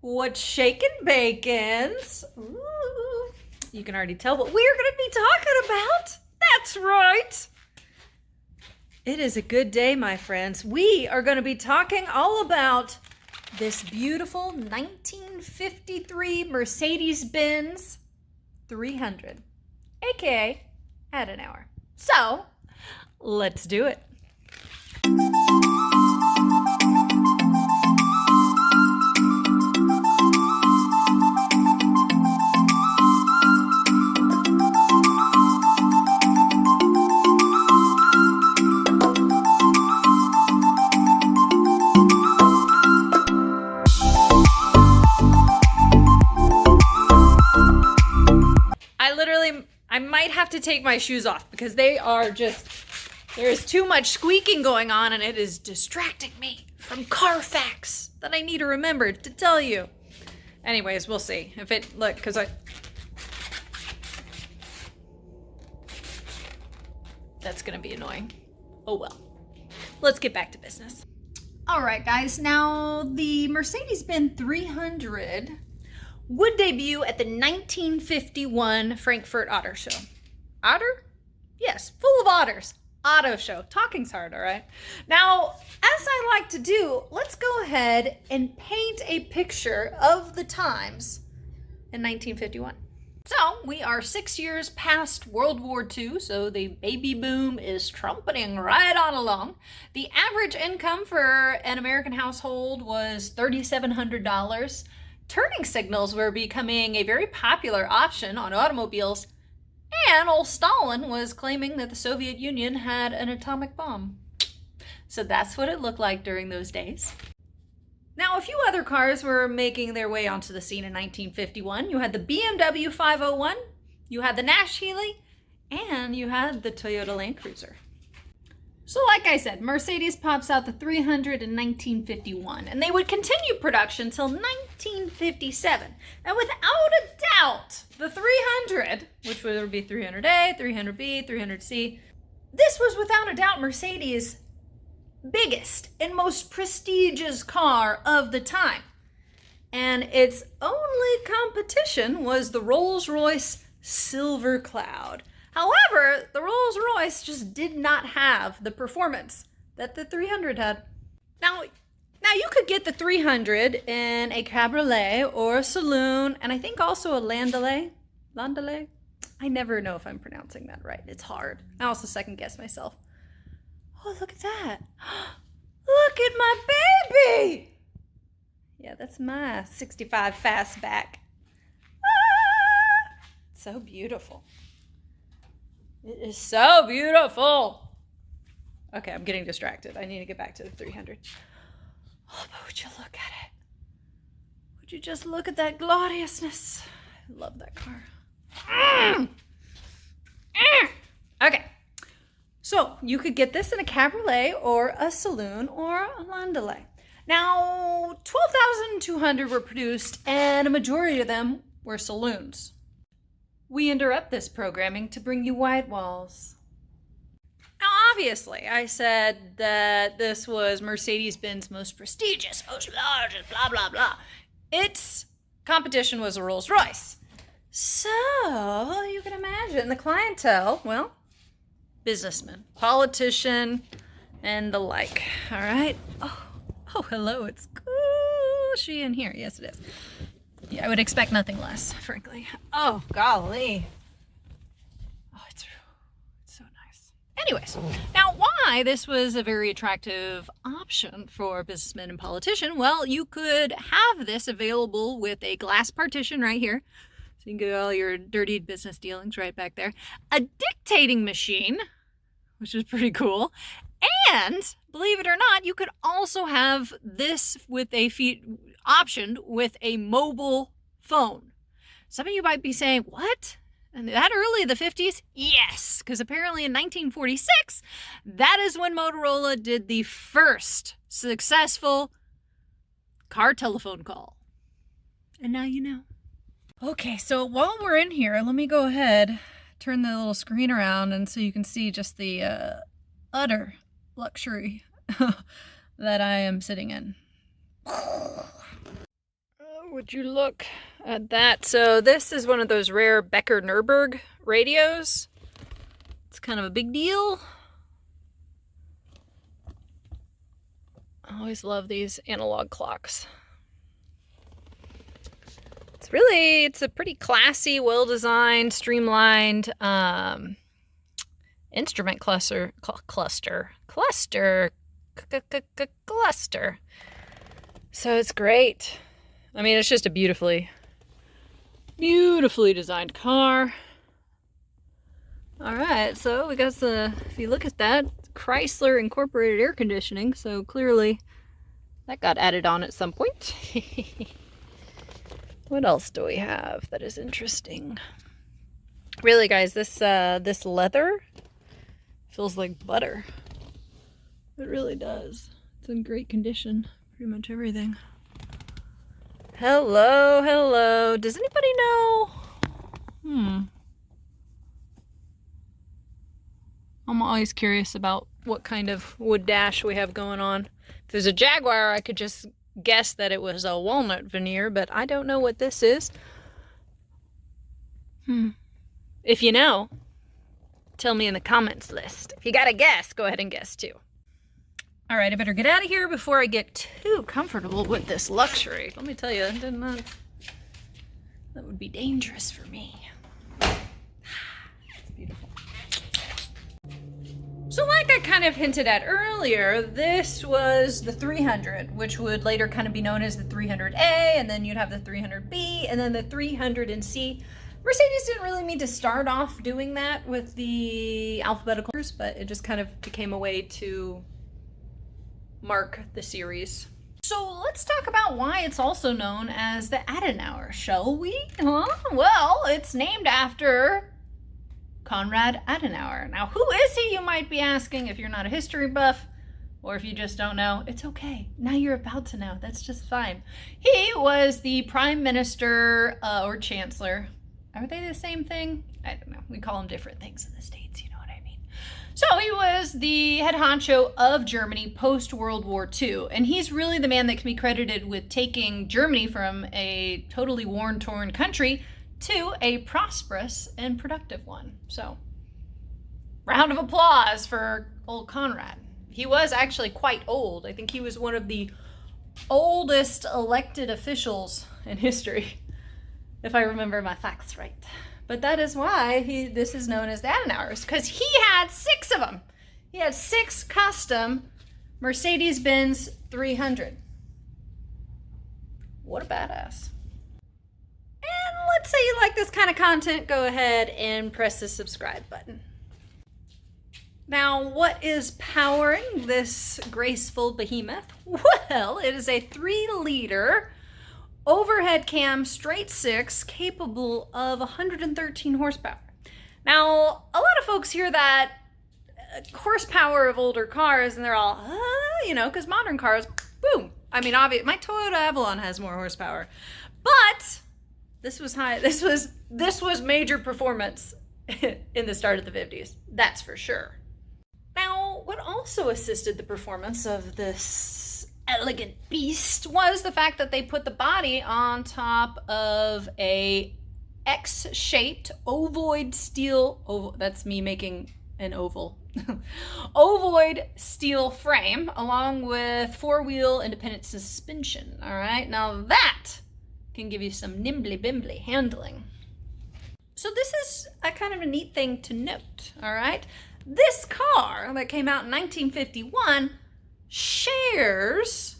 What's shaking, bacons? Ooh, you can already tell what we're going to be talking about. That's right. It is a good day, my friends. We are going to be talking all about this beautiful 1953 Mercedes-Benz 300, aka Adenauer. So, let's do it. I might have to take my shoes off because there is too much squeaking going on and it is distracting me from car facts that I need to remember to tell you. Anyways, we'll see. That's gonna be annoying. Oh well. Let's get back to business. All right, guys. Now, the Mercedes-Benz 300 would debut at the 1951 Frankfurt Auto Show. Otter? Yes, full of otters. Auto show. Talking's hard, all right? Now, as I like to do, let's go ahead and paint a picture of the times in 1951. So, we are 6 years past World War II, so the baby boom is trumpeting right on along. The average income for an American household was $3,700. Turning signals were becoming a very popular option on automobiles, and old Stalin was claiming that the Soviet Union had an atomic bomb. So that's what it looked like during those days. Now, a few other cars were making their way onto the scene in 1951. You had the BMW 501, you had the Nash Healey, and you had the Toyota Land Cruiser. So like I said, Mercedes pops out the 300 in 1951, and they would continue production till 1957. And without a doubt, the 300, which would be 300A, 300B, 300C, this was without a doubt Mercedes' biggest and most prestigious car of the time. And its only competition was the Rolls-Royce Silver Cloud. However, the Rolls-Royce just did not have the performance that the 300 had. Now you could get the 300 in a cabriolet or a saloon, and I think also a landaulet. Landaulet? I never know if I'm pronouncing that right. It's hard. I also second guess myself. Oh, look at that. Look at my baby! Yeah, that's my 65 fastback. Ah! So beautiful. It is so beautiful. Okay, I'm getting distracted. I need to get back to the 300. Oh, but would you look at it? Would you just look at that gloriousness? I love that car. Okay, so you could get this in a cabriolet or a saloon or a landaulet. Now, 12,200 were produced, and a majority of them were saloons. We interrupt this programming to bring you White Walls. Now, obviously, I said that this was Mercedes-Benz most prestigious, most largest, blah, blah, blah. Its competition was a Rolls-Royce. So, you can imagine the clientele, well, businessmen, politician, and the like. All right? Oh, hello, it's cushy in here. Yes, it is. Yeah, I would expect nothing less, frankly. Oh, golly. Oh, it's so nice. Anyways, now why this was a very attractive option for businessmen and politicians? Well, you could have this available with a glass partition right here. So you can get all your dirty business dealings right back there. A dictating machine, which is pretty cool. And, believe it or not, you could also have this with optioned with a mobile phone. Some of you might be saying, what? And that early, the 50s? Yes, because apparently in 1946, that is when Motorola did the first successful car telephone call. And now you know. Okay, so while we're in here, let me go ahead, turn the little screen around, and so you can see just the utter luxury that I am sitting in. would you look at that? So this is one of those rare Becker-Nürburg radios. It's kind of a big deal. I always love these analog clocks. It's a pretty classy, well-designed, streamlined instrument cluster. So it's great. I mean, it's just a beautifully designed car. All right, so we got if you look at that, Chrysler incorporated air conditioning, so clearly that got added on at some point. What else do we have that is interesting? Really, guys, this leather feels like butter. It really does. It's in great condition. Pretty much everything. Hello. Does anybody know? I'm always curious about what kind of wood dash we have going on. If there's a Jaguar, I could just guess that it was a walnut veneer, but I don't know what this is. If you know, tell me in the comments list. If you got a guess, go ahead and guess too. All right, I better get out of here before I get too comfortable with this luxury. Let me tell you, that would be dangerous for me. It's beautiful. So like I kind of hinted at earlier, this was the 300, which would later kind of be known as the 300A, and then you'd have the 300B, and then the 300C. Mercedes didn't really mean to start off doing that with the alphabetical numbers, but it just kind of became a way to mark the series. So let's talk about why it's also known as the Adenauer, shall we? Well, it's named after Konrad Adenauer. Now, who is he, you might be asking, if you're not a history buff, or if you just don't know. It's okay. Now you're about to know. That's just fine. He was the prime minister or chancellor. Are they the same thing? I don't know. We call them different things in the States, you know what I mean. So he was the head honcho of Germany post-World War II, and he's really the man that can be credited with taking Germany from a totally war-torn country to a prosperous and productive one. So, round of applause for old Konrad. He was actually quite old. I think he was one of the oldest elected officials in history, if I remember my facts right. But that is why this is known as the Adenauers, because he had 6 of them. He had 6 custom Mercedes-Benz 300. What a badass. And let's say you like this kind of content, go ahead and press the subscribe button. Now, what is powering this graceful behemoth? Well, it is a 3-liter overhead cam straight 6 capable of 113 horsepower. Now, a lot of folks hear that horsepower of older cars and they're all, because modern cars, boom. I mean, obviously, my Toyota Avalon has more horsepower, but this was high. This was major performance in the start of the 50s. That's for sure. Now, what also assisted the performance of this elegant beast was the fact that they put the body on top of a X-shaped ovoid steel, that's me making an oval, ovoid steel frame along with 4-wheel independent suspension. All right, now that can give you some nimbly-bimbly handling. So this is a kind of a neat thing to note, all right? This car that came out in 1951 shares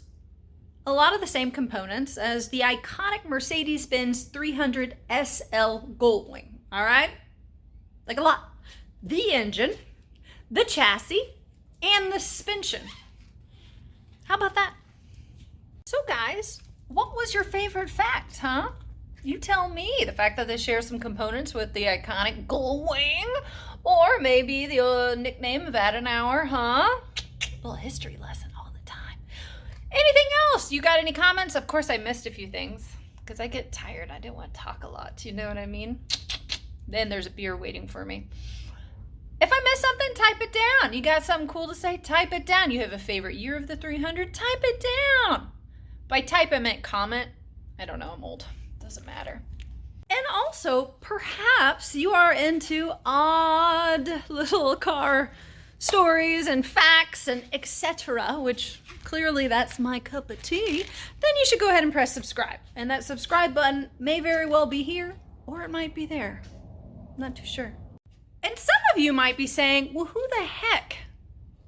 a lot of the same components as the iconic Mercedes-Benz 300 SL Goldwing, all right? Like a lot. The engine, the chassis, and the suspension. How about that? So guys, what was your favorite fact, huh? You tell me. The fact that they share some components with the iconic Goldwing, or maybe the nickname of Adenauer, huh? A little history lesson all the time. Anything else? You got any comments? Of course I missed a few things because I get tired. I didn't want to talk a lot. You know what I mean? Then there's a beer waiting for me. If I missed something, type it down. You got something cool to say? Type it down. You have a favorite year of the 300? Type it down. By type, I meant comment. I don't know, I'm old. Doesn't matter. And also, perhaps you are into odd little car stories and facts and etc., which clearly that's my cup of tea, then you should go ahead and press subscribe. And that subscribe button may very well be here, or it might be there. I'm not too sure. And some of you might be saying, well, who the heck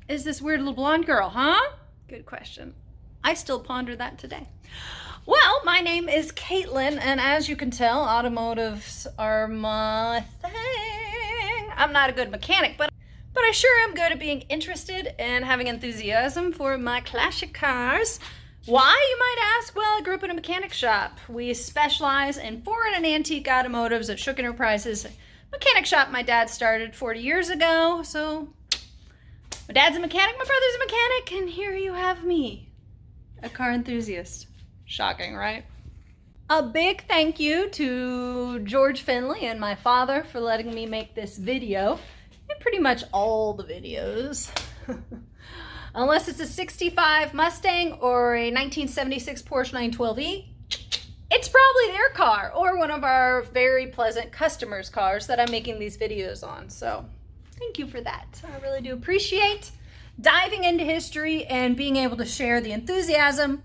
is this weird little blonde girl, huh? Good question. I still ponder that today. Well, my name is Caitlin, and as you can tell, automotives are my thing. I'm not a good mechanic, but I sure am good at being interested and having enthusiasm for my classic cars. Why, you might ask? Well, I grew up in a mechanic shop. We specialize in foreign and antique automotives at Shook Enterprises. Mechanic shop my dad started 40 years ago, so my dad's a mechanic, my brother's a mechanic, and here you have me, a car enthusiast. Shocking, right? A big thank you to George Finley and my father for letting me make this video, and pretty much all the videos. Unless it's a 65 Mustang or a 1976 Porsche 912E, it's probably their car or one of our very pleasant customers' cars that I'm making these videos on. So thank you for that. I really do appreciate diving into history and being able to share the enthusiasm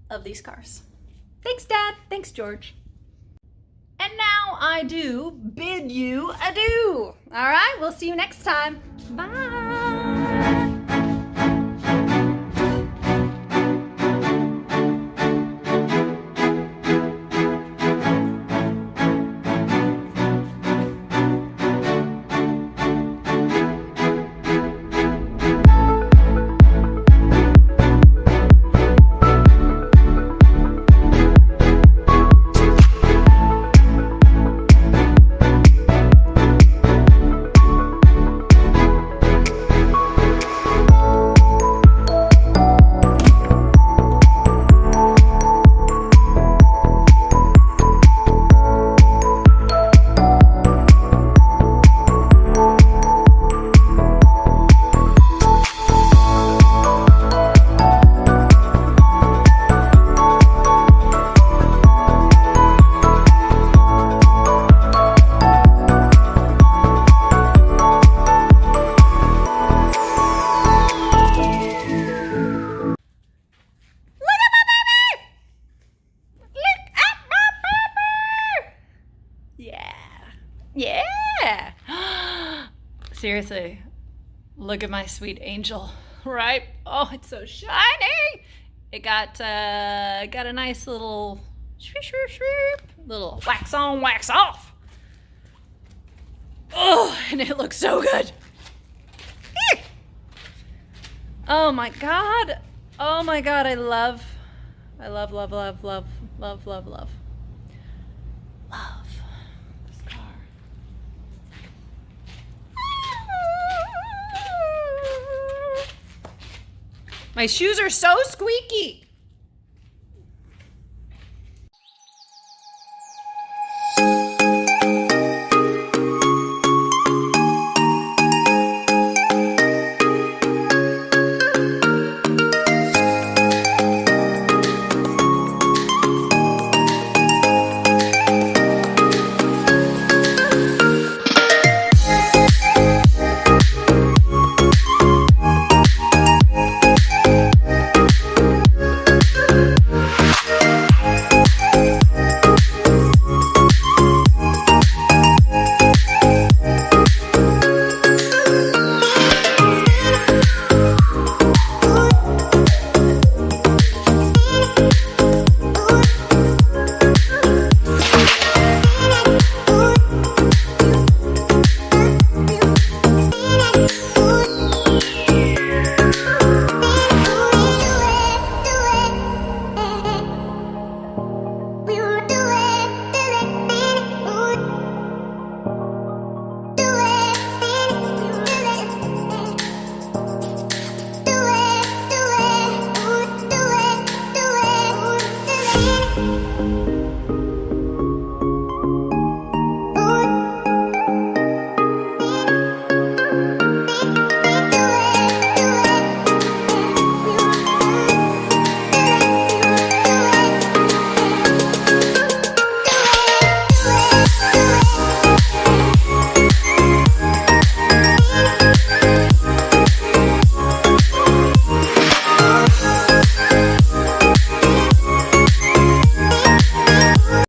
of these cars. Thanks, Dad. Thanks, George. And now I do bid you adieu. All right, we'll see you next time. Bye. Yeah. Seriously, look at my sweet angel, right? Oh, it's so shiny. It got a nice little little wax on, wax off. Oh, and it looks so good. Oh my God. Oh my God. I love, love, love, love, love, love, love. Love this car. My shoes are so squeaky. Do it.